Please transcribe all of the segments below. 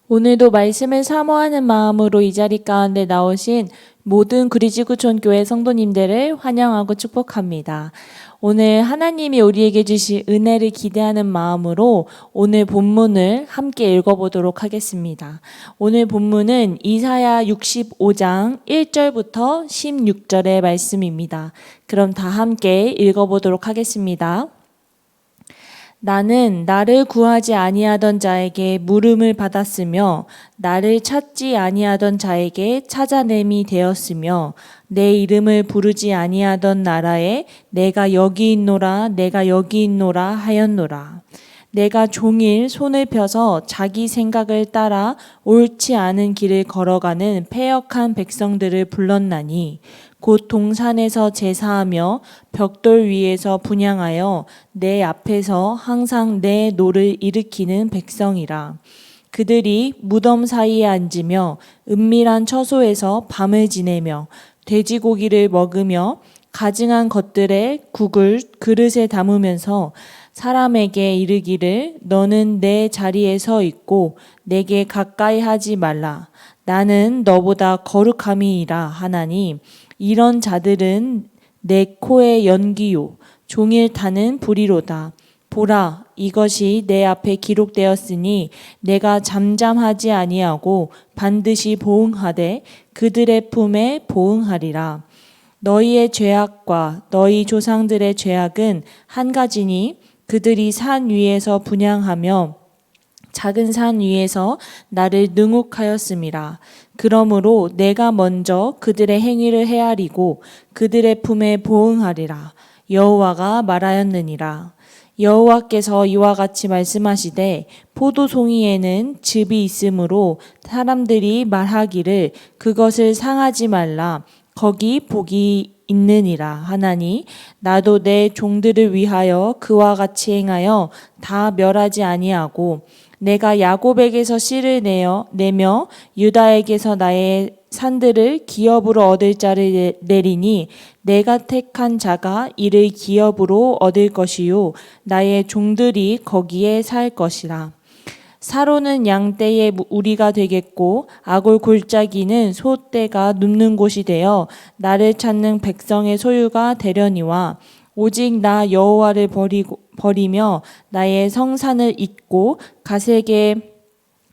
오늘도 말씀을 사모하는 마음으로 이 자리 가운데 나오신 모든 구리지구촌 교회 성도님들을 환영하고 축복합니다. 오늘 하나님이 우리에게 주실 은혜를 기대하는 마음으로 오늘 본문을 함께 읽어보도록 하겠습니다. 오늘 본문은 이사야 65장 1절부터 16절의 말씀입니다. 그럼 다 함께 읽어보도록 하겠습니다. 나는 나를 구하지 아니하던 자에게 물음을 받았으며 나를 찾지 아니하던 자에게 찾아냄이 되었으며 내 이름을 부르지 아니하던 나라에 내가 여기 있노라 내가 여기 있노라 하였노라. 내가 종일 손을 펴서 자기 생각을 따라 옳지 않은 길을 걸어가는 패역한 백성들을 불렀나니 곧 동산에서 제사하며 벽돌 위에서 분향하여 내 앞에서 항상 내 노를 일으키는 백성이라. 그들이 무덤 사이에 앉으며 은밀한 처소에서 밤을 지내며 돼지고기를 먹으며 가증한 것들의 국을 그릇에 담으면서 사람에게 이르기를 너는 내 자리에 서 있고 내게 가까이 하지 말라. 나는 너보다 거룩함이니라 하나니 이런 자들은 내 코의 연기요 종일 타는 불이로다. 보라, 이것이 내 앞에 기록되었으니 내가 잠잠하지 아니하고 반드시 보응하되 그들의 품에 보응하리라. 너희의 죄악과 너희 조상들의 죄악은 한 가지니 그들이 산 위에서 분향하며 작은 산 위에서 나를 능욕하였음이라. 그러므로 내가 먼저 그들의 행위를 헤아리고 그들의 품에 보응하리라. 여호와가 말하였느니라. 여호와께서 이와 같이 말씀하시되 포도송이에는 즙이 있으므로 사람들이 말하기를 그것을 상하지 말라. 거기 복이 있느니라 하나니 나도 내 종들을 위하여 그와 같이 행하여 다 멸하지 아니하고 내가 야곱에게서 씨를 내며 유다에게서 나의 산들을 기업으로 얻을 자를 내리니 내가 택한 자가 이를 기업으로 얻을 것이요 나의 종들이 거기에 살 것이라. 사로는 양떼의 우리가 되겠고 아골 골짜기는 소떼가 눕는 곳이 되어 나를 찾는 백성의 소유가 되려니와 오직 나 여호와를 버리며 나의 성산을 잊고 가색에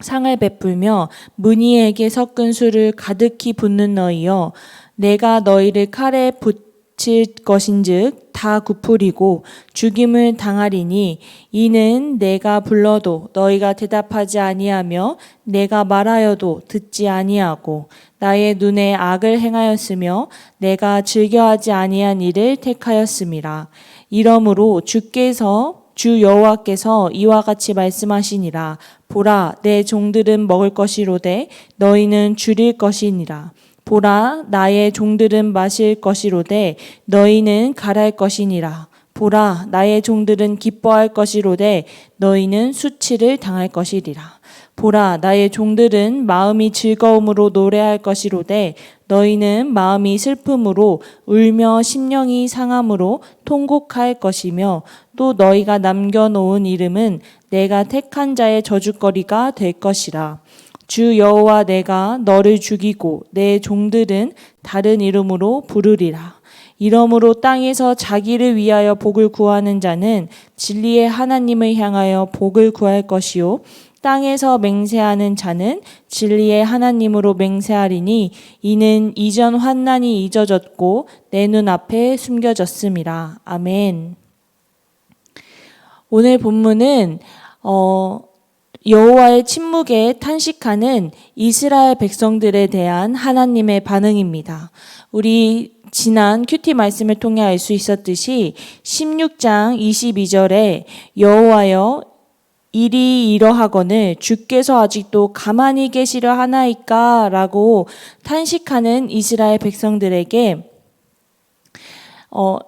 상을 베풀며 문희에게 섞은 술을 가득히 붓는 너희여 내가 너희를 칼에 붙일 것인즉 다 굽으리고 죽임을 당하리니 이는 내가 불러도 너희가 대답하지 아니하며 내가 말하여도 듣지 아니하고 나의 눈에 악을 행하였으며 내가 즐겨하지 아니한 일을 택하였음이라. 이러므로 주 여호와께서 이와 같이 말씀하시니라. 보라, 내 종들은 먹을 것이로되 너희는 줄일 것이니라. 보라, 나의 종들은 마실 것이로되 너희는 갈할 것이니라. 보라, 나의 종들은 기뻐할 것이로되 너희는 수치를 당할 것이리라. 보라, 나의 종들은 마음이 즐거움으로 노래할 것이로되 너희는 마음이 슬픔으로 울며 심령이 상함으로 통곡할 것이며 또 너희가 남겨놓은 이름은 내가 택한 자의 저주거리가 될 것이라. 주 여호와 내가 너를 죽이고 내 종들은 다른 이름으로 부르리라. 이러므로 땅에서 자기를 위하여 복을 구하는 자는 진리의 하나님을 향하여 복을 구할 것이요 땅에서 맹세하는 자는 진리의 하나님으로 맹세하리니 이는 이전 환난이 잊어졌고 내 눈앞에 숨겨졌음이라. 아멘. 오늘 본문은 여호와의 침묵에 탄식하는 이스라엘 백성들에 대한 하나님의 반응입니다. 우리 지난 큐티 말씀을 통해 알 수 있었듯이 16장 22절에 여호와여 일이 이러하거늘 주께서 아직도 가만히 계시려 하나이까 라고 탄식하는 이스라엘 백성들에게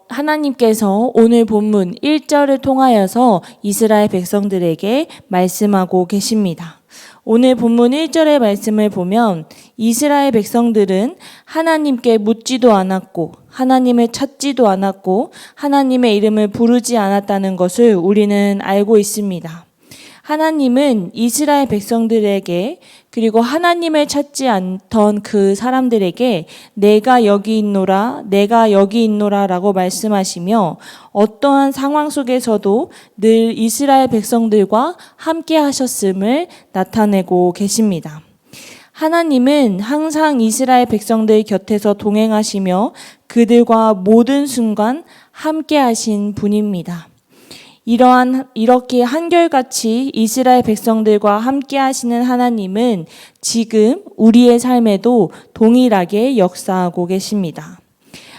하나님께서 오늘 본문 1절을 통하여서 이스라엘 백성들에게 말씀하고 계십니다. 오늘 본문 1절의 말씀을 보면 이스라엘 백성들은 하나님께 묻지도 않았고 하나님을 찾지도 않았고 하나님의 이름을 부르지 않았다는 것을 우리는 알고 있습니다. 하나님은 이스라엘 백성들에게 그리고 하나님을 찾지 않던 그 사람들에게 내가 여기 있노라, 내가 여기 있노라 라고 말씀하시며 어떠한 상황 속에서도 늘 이스라엘 백성들과 함께 하셨음을 나타내고 계십니다. 하나님은 항상 이스라엘 백성들 곁에서 동행하시며 그들과 모든 순간 함께 하신 분입니다. 이렇게 한결같이 이스라엘 백성들과 함께 하시는 하나님은 지금 우리의 삶에도 동일하게 역사하고 계십니다.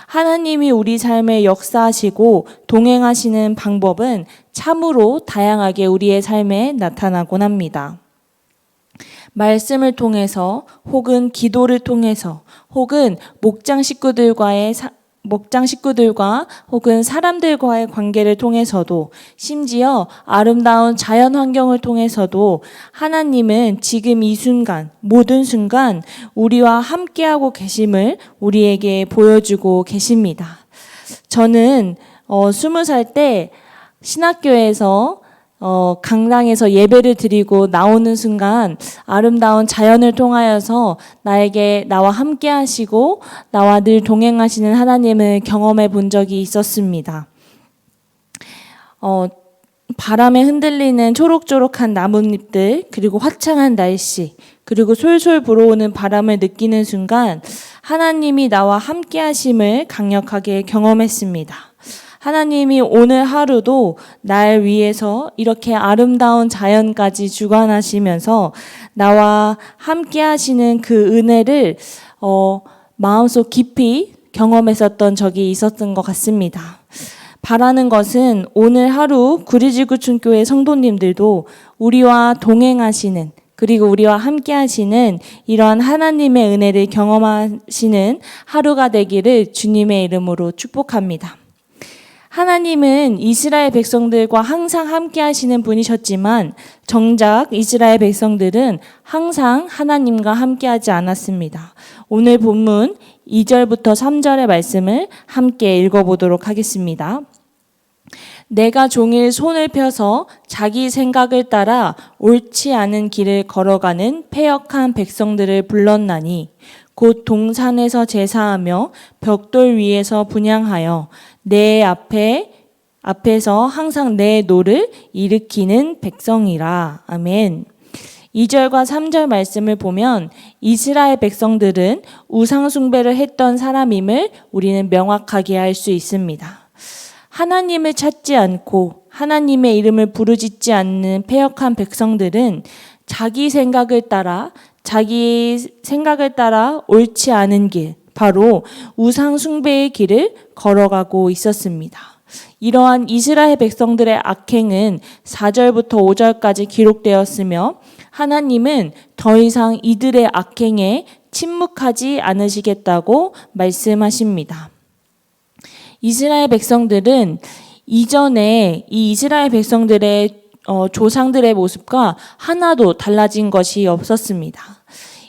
하나님이 우리 삶에 역사하시고 동행하시는 방법은 참으로 다양하게 우리의 삶에 나타나곤 합니다. 말씀을 통해서 혹은 기도를 통해서 혹은 목장 식구들과 혹은 사람들과의 관계를 통해서도 심지어 아름다운 자연 환경을 통해서도 하나님은 지금 이 순간 모든 순간 우리와 함께하고 계심을 우리에게 보여주고 계십니다. 저는 20살 때 신학교에서 강당에서 예배를 드리고 나오는 순간 아름다운 자연을 통하여서 나와 함께 하시고 나와 늘 동행하시는 하나님을 경험해 본 적이 있었습니다. 바람에 흔들리는 초록초록한 나뭇잎들, 그리고 화창한 날씨, 그리고 솔솔 불어오는 바람을 느끼는 순간 하나님이 나와 함께 하심을 강력하게 경험했습니다. 하나님이 오늘 하루도 날 위해서 이렇게 아름다운 자연까지 주관하시면서 나와 함께 하시는 그 은혜를 마음속 깊이 경험했었던 적이 있었던 것 같습니다. 바라는 것은 오늘 하루 구리지구촌교회 성도님들도 우리와 동행하시는 그리고 우리와 함께 하시는 이러한 하나님의 은혜를 경험하시는 하루가 되기를 주님의 이름으로 축복합니다. 하나님은 이스라엘 백성들과 항상 함께 하시는 분이셨지만 정작 이스라엘 백성들은 항상 하나님과 함께 하지 않았습니다. 오늘 본문 2절부터 3절의 말씀을 함께 읽어보도록 하겠습니다. 내가 종일 손을 펴서 자기 생각을 따라 옳지 않은 길을 걸어가는 패역한 백성들을 불렀나니 곧 동산에서 제사하며 벽돌 위에서 분향하여 내 앞에서 항상 내 노를 일으키는 백성이라. 아멘. 2절과 3절 말씀을 보면 이스라엘 백성들은 우상 숭배를 했던 사람임을 우리는 명확하게 알 수 있습니다. 하나님을 찾지 않고 하나님의 이름을 부르짖지 않는 패역한 백성들은 자기 생각을 따라 옳지 않은 길, 바로 우상 숭배의 길을 걸어가고 있었습니다. 이러한 이스라엘 백성들의 악행은 4절부터 5절까지 기록되었으며 하나님은 더 이상 이들의 악행에 침묵하지 않으시겠다고 말씀하십니다. 이스라엘 백성들은 이전에 이 이스라엘 백성들의 조상들의 모습과 하나도 달라진 것이 없었습니다.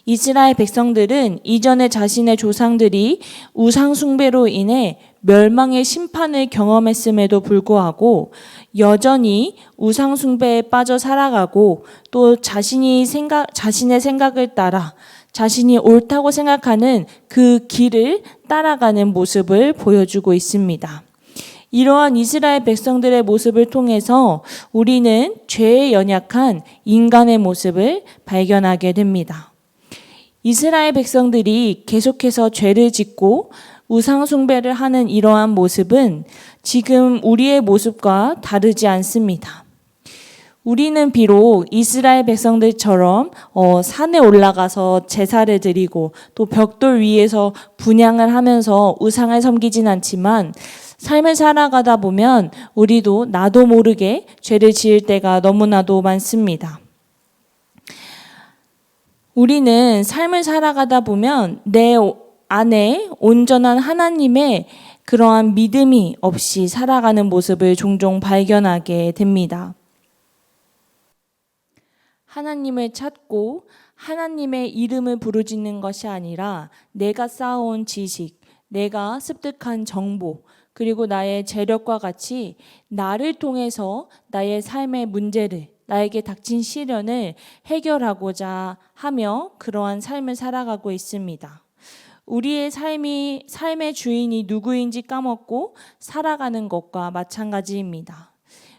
이스라엘 백성들은 이전에 자신의 조상들이 우상 숭배로 인해 멸망의 심판을 경험했음에도 불구하고 여전히 우상 숭배에 빠져 살아가고 또 자신의 생각을 따라 자신이 옳다고 생각하는 그 길을 따라가는 모습을 보여주고 있습니다. 이러한 이스라엘 백성들의 모습을 통해서 우리는 죄에 연약한 인간의 모습을 발견하게 됩니다. 이스라엘 백성들이 계속해서 죄를 짓고 우상 숭배를 하는 이러한 모습은 지금 우리의 모습과 다르지 않습니다. 우리는 비록 이스라엘 백성들처럼 산에 올라가서 제사를 드리고 또 벽돌 위에서 분향을 하면서 우상을 섬기진 않지만 삶을 살아가다 보면 우리도 나도 모르게 죄를 지을 때가 너무나도 많습니다. 우리는 삶을 살아가다 보면 내 안에 온전한 하나님의 그러한 믿음이 없이 살아가는 모습을 종종 발견하게 됩니다. 하나님을 찾고 하나님의 이름을 부르짖는 것이 아니라 내가 쌓아온 지식, 내가 습득한 정보, 그리고 나의 재력과 같이 나를 통해서 나의 삶의 문제를 나에게 닥친 시련을 해결하고자 하며 그러한 삶을 살아가고 있습니다. 우리의 삶의 주인이 누구인지 까먹고 살아가는 것과 마찬가지입니다.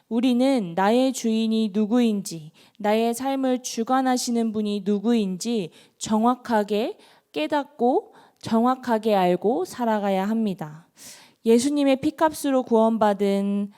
우리는 나의 주인이 누구인지, 나의 삶을 주관하시는 분이 누구인지 정확하게 깨닫고 정확하게 알고 살아가야 합니다. 예수님의 피값으로 구원받은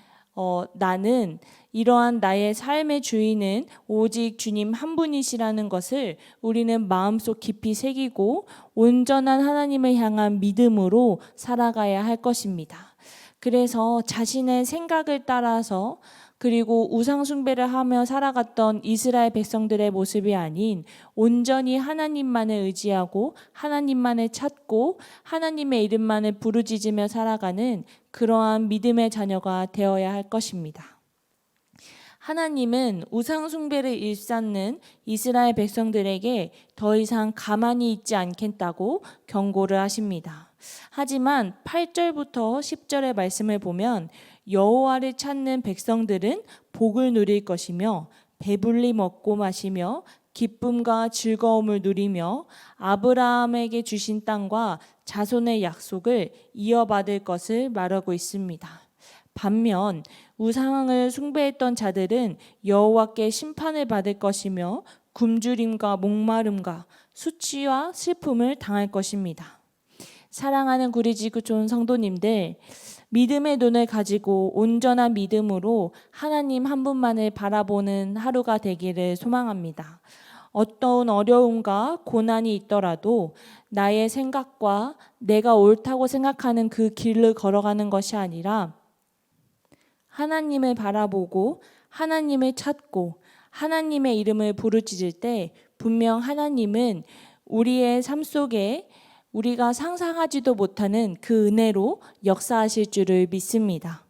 나는 이러한 나의 삶의 주인은 오직 주님 한 분이시라는 것을 우리는 마음속 깊이 새기고 온전한 하나님을 향한 믿음으로 살아가야 할 것입니다. 그래서 자신의 생각을 따라서 그리고 우상숭배를 하며 살아갔던 이스라엘 백성들의 모습이 아닌 온전히 하나님만을 의지하고 하나님만을 찾고 하나님의 이름만을 부르짖으며 살아가는 그러한 믿음의 자녀가 되어야 할 것입니다. 하나님은 우상숭배를 일삼는 이스라엘 백성들에게 더 이상 가만히 있지 않겠다고 경고를 하십니다. 하지만 8절부터 10절의 말씀을 보면 여호와를 찾는 백성들은 복을 누릴 것이며 배불리 먹고 마시며 기쁨과 즐거움을 누리며 아브라함에게 주신 땅과 자손의 약속을 이어받을 것을 말하고 있습니다. 반면 우상을 숭배했던 자들은 여호와께 심판을 받을 것이며 굶주림과 목마름과 수치와 슬픔을 당할 것입니다. 사랑하는 구리지구촌 성도님들, 믿음의 눈을 가지고 온전한 믿음으로 하나님 한 분만을 바라보는 하루가 되기를 소망합니다. 어떤 어려움과 고난이 있더라도 나의 생각과 내가 옳다고 생각하는 그 길을 걸어가는 것이 아니라 하나님을 바라보고 하나님을 찾고 하나님의 이름을 부르짖을 때 분명 하나님은 우리의 삶 속에 우리가 상상하지도 못하는 그 은혜로 역사하실 줄을 믿습니다.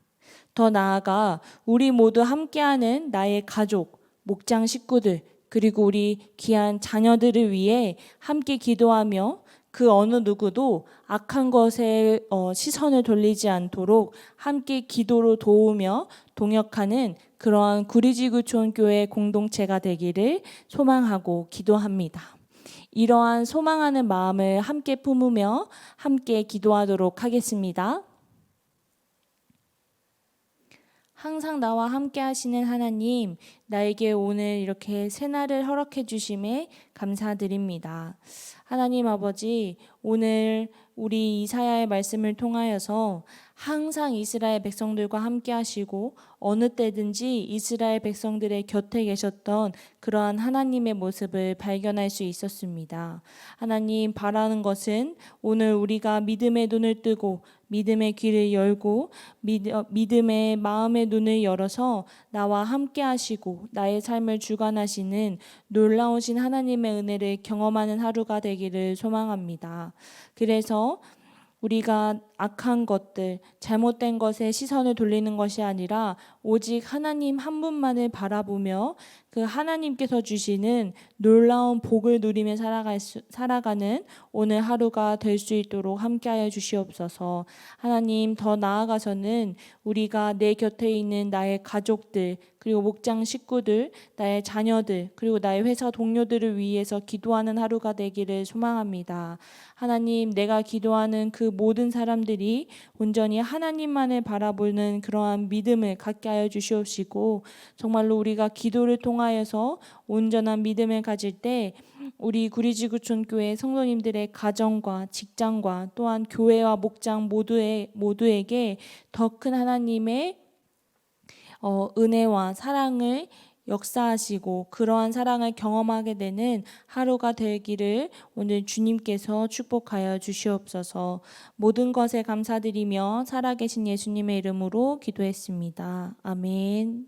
더 나아가 우리 모두 함께하는 나의 가족, 목장 식구들, 그리고 우리 귀한 자녀들을 위해 함께 기도하며 그 어느 누구도 악한 것에 시선을 돌리지 않도록 함께 기도로 도우며 동역하는 그러한 구리지구촌 교회 공동체가 되기를 소망하고 기도합니다. 이러한 소망하는 마음을 함께 품으며 함께 기도하도록 하겠습니다. 항상 나와 함께 하시는 하나님, 나에게 오늘 이렇게 새날을 허락해 주심에 감사드립니다. 하나님 아버지, 오늘 우리 이사야의 말씀을 통하여서 항상 이스라엘 백성들과 함께 하시고 어느 때든지 이스라엘 백성들의 곁에 계셨던 그러한 하나님의 모습을 발견할 수 있었습니다. 하나님, 바라는 것은 오늘 우리가 믿음의 눈을 뜨고 믿음의 귀를 열고 믿음의 마음의 눈을 열어서 나와 함께 하시고 나의 삶을 주관하시는 놀라우신 하나님의 은혜를 경험하는 하루가 되기를 소망합니다. 그래서 우리가 악한 것들, 잘못된 것에 시선을 돌리는 것이 아니라 오직 하나님 한 분만을 바라보며 그 하나님께서 주시는 놀라운 복을 누리며 살아가는 오늘 하루가 될 수 있도록 함께하여 주시옵소서. 하나님, 더 나아가서는 우리가 내 곁에 있는 나의 가족들, 그리고 목장 식구들, 나의 자녀들, 그리고 나의 회사 동료들을 위해서 기도하는 하루가 되기를 소망합니다. 하나님, 내가 기도하는 그 모든 사람들이 온전히 하나님만을 바라보는 그러한 믿음을 갖게 하여 주시옵시고, 정말로 우리가 기도를 통하여서 온전한 믿음을 가질 때 우리 구리지구촌 교회 성도님들의 가정과 직장과 또한 교회와 목장 모두에게 더 큰 하나님의 은혜와 사랑을 역사하시고 그러한 사랑을 경험하게 되는 하루가 되기를 오늘 주님께서 축복하여 주시옵소서. 모든 것에 감사드리며 살아계신 예수님의 이름으로 기도했습니다. 아멘.